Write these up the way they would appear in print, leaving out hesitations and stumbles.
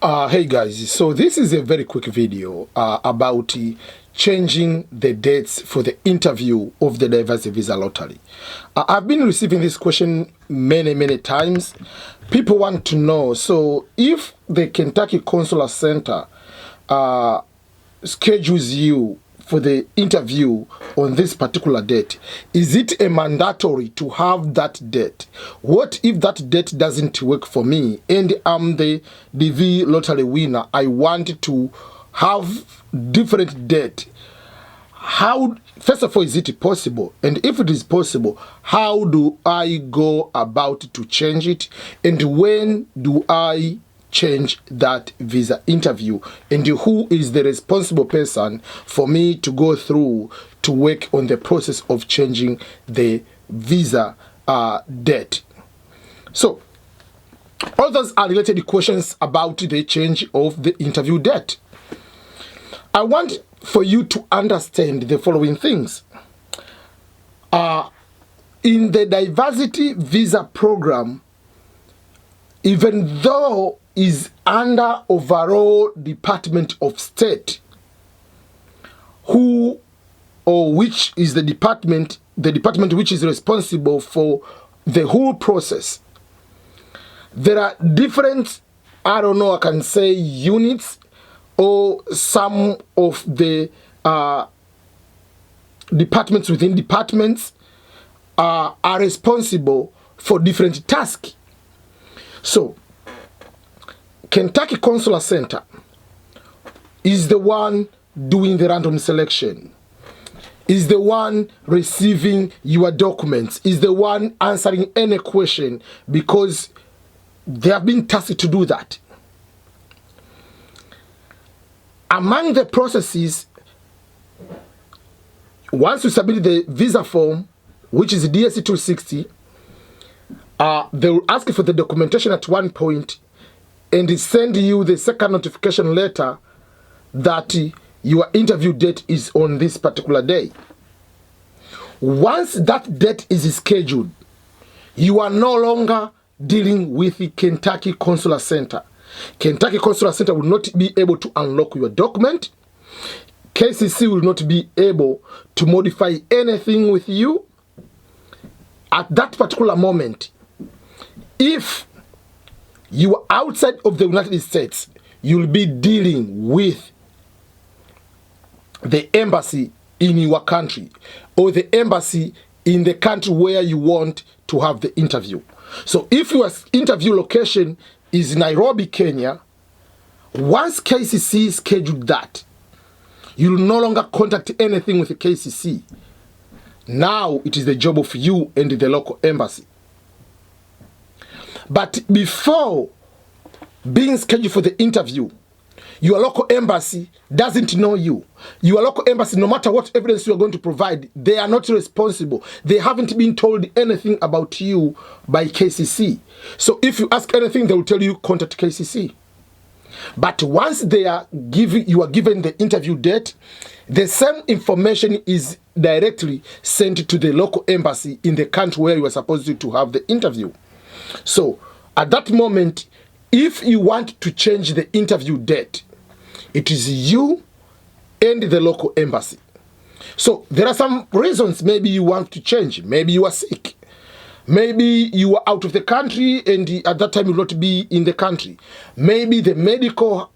Hey guys, so this is a very quick video about changing the dates for the interview of the diversity visa lottery. I've been receiving this question many times. People want to know, so if the Kentucky Consular Center schedules you for the interview on this particular date, is it a mandatory to have that date? What if that date doesn't work for me and I'm the DV lottery winner? I want to have different date. How, first of all, is it possible? And if it is possible, how do I go about to change it? And when do I change that visa interview, and who is the responsible person for me to go through to work on the process of changing the visa date? So all those are related questions about the change of the interview date. I want for you to understand the following things. In the diversity visa program, even though is under overall Department of State, who or which is the department which is responsible for the whole process. There are different, I don't know, I can say units, or some of the departments within departments are responsible for different tasks. So Kentucky Consular Center is the one doing the random selection, is the one receiving your documents, is the one answering any question, because they have been tasked to do that. Among the processes, once you submit the visa form, which is DSC 260, they will ask you for the documentation at one point, and send you the second notification letter that your interview date is on this particular day. Once that date is scheduled, you are no longer dealing with the Kentucky Consular Center. Kentucky Consular Center will not be able to unlock your document. KCC will not be able to modify anything with you. At that particular moment, if you are outside of the United States, you'll be dealing with the embassy in your country, or the embassy in the country where you want to have the interview. So if your interview location is Nairobi, Kenya, once KCC scheduled that, you'll no longer contact anything with the KCC. Now it is the job of you and the local embassy. But before being scheduled for the interview, your local embassy doesn't know you. Your local embassy, no matter what evidence you are going to provide, they are not responsible. They haven't been told anything about you by KCC. So if you ask anything, they will tell you contact KCC. But once you are given the interview date, the same information is directly sent to the local embassy in the country where you are supposed to have the interview. So at that moment, if you want to change the interview date, it is you and the local embassy. So there are some reasons maybe you want to change. Maybe you are sick. Maybe you are out of the country and at that time you will not be in the country. Maybe the medical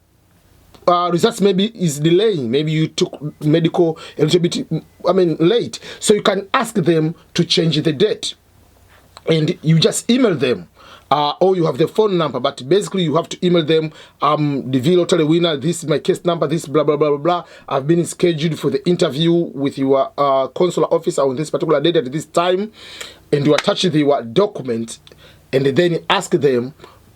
results maybe is delaying. Maybe you took medical a little bit, late. So you can ask them to change the date. And you just email them, or you have the phone number, but basically you have to email them, DV lottery winner, this is my case number, this blah blah blah. I've been scheduled for the interview with your consular officer on this particular date at this time, and you attach your document, and then ask them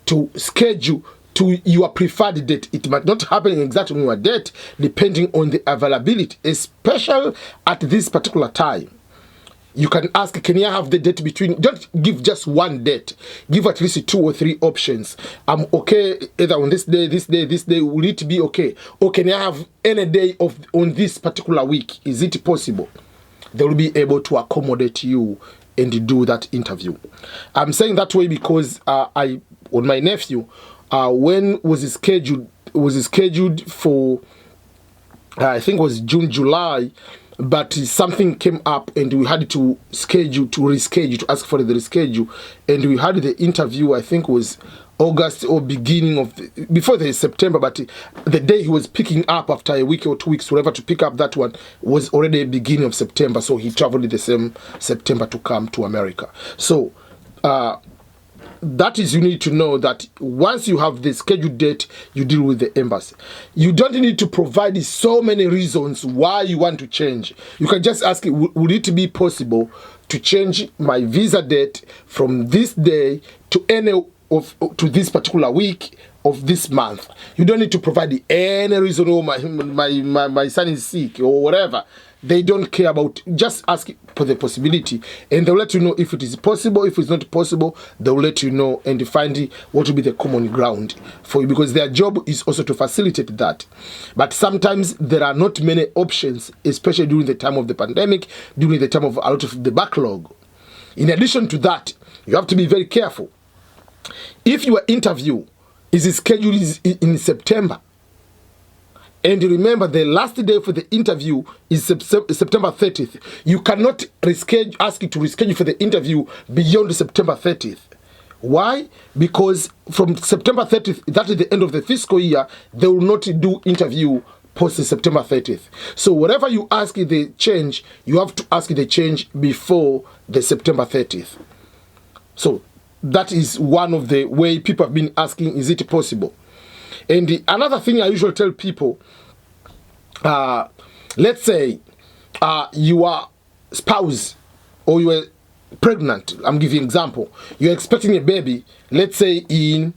to schedule to your preferred date. It might not happen exactly on your date, depending on the availability, especially at this particular time. You can ask, can you have the date between, don't give just one date. Give at least 2 or 3 options. I'm okay either on this day, this day, this day. Will it be okay? Or can I have any day on this particular week? Is it possible? They will be able to accommodate you and do that interview. I'm saying that way because on my nephew, when was it scheduled? Was it scheduled for, I think it was June, July, but something came up and we had to reschedule, to ask for the reschedule. And we had the interview, I think it was August or beginning of, before the September, but the day he was picking up after a week or 2 weeks, whatever, to pick up that one was already beginning of September. So he traveled the same September to come to America. So, that is, you need to know that once you have the scheduled date, you deal with the embassy. You don't need to provide so many reasons why you want to change. You can just ask, would it be possible to change my visa date from this day to to this particular week of this month? You don't need to provide any reason. Oh, my son is sick or whatever. They don't care about. Just ask for the possibility, and they'll let you know if it is possible. If it's not possible, they'll let you know and find what will be the common ground for you, because their job is also to facilitate that. But sometimes there are not many options, especially during the time of the pandemic, during the time of a lot of the backlog. In addition to that, you have to be very careful. If your interview is scheduled in September, and remember, the last day for the interview is September 30th. You cannot ask it to reschedule for the interview beyond September 30th. Why? Because from September 30th, that is the end of the fiscal year, they will not do interview post September 30th. So whatever you ask the change, you have to ask the change before the September 30th. So that is one of the way people have been asking, is it possible? And another thing I usually tell people, let's say your spouse or you are pregnant. I'm giving an example. You're expecting a baby, let's say in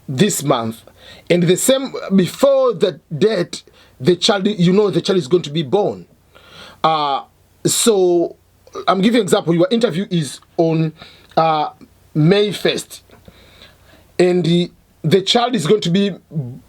this month, and the same before the date, the child, the child is going to be born. So I'm giving an example. Your interview is on May 1st, and the child is going to be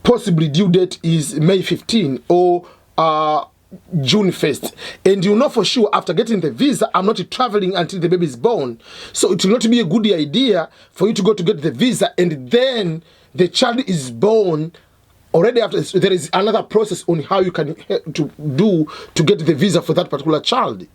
possibly due date is May 15 or June 1st. And you know for sure after getting the visa, I'm not traveling until the baby is born. So it will not be a good idea for you to go to get the visa and then the child is born already. After, there is another process on how you can to get the visa for that particular child.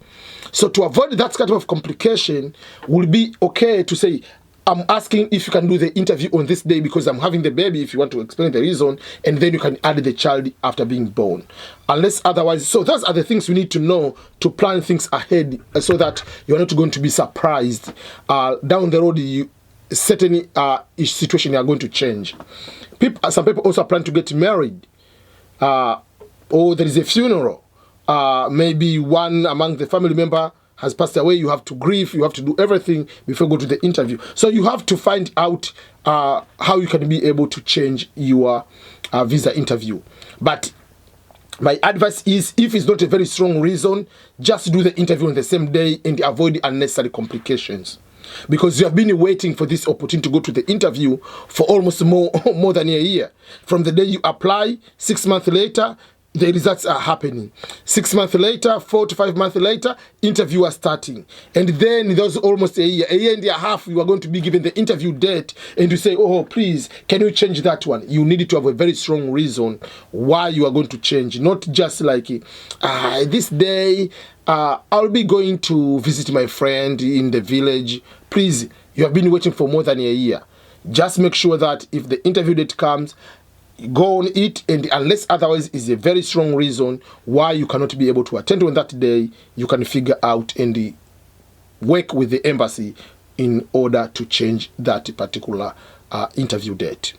So to avoid that kind of complication, will be okay to say, I'm asking if you can do the interview on this day because I'm having the baby, if you want to explain the reason, and then you can add the child after being born. Unless otherwise, so those are the things you need to know to plan things ahead so that you're not going to be surprised down the road. Certain situation you are going to change. Some people also plan to get married, or there is a funeral. Maybe one among the family member has passed away. You have to grieve, you have to do everything before you go to the interview. So you have to find out how you can be able to change your visa interview. But my advice is, if it's not a very strong reason, just do the interview on the same day and avoid unnecessary complications. Because you have been waiting for this opportunity to go to the interview for almost more than a year. From the day you apply, 6 months later, the results are happening. 6 months later, 4 to 5 months later, interview are starting. And then there's almost a year and a half, you are going to be given the interview date, and you say, oh, please, can you change that one? You need to have a very strong reason why you are going to change. Not just like, this day, I'll be going to visit my friend in the village. Please, you have been waiting for more than a year. Just make sure that if the interview date comes, go on it, and unless otherwise is a very strong reason why you cannot be able to attend on that day, you can figure out and work with the embassy in order to change that particular interview date.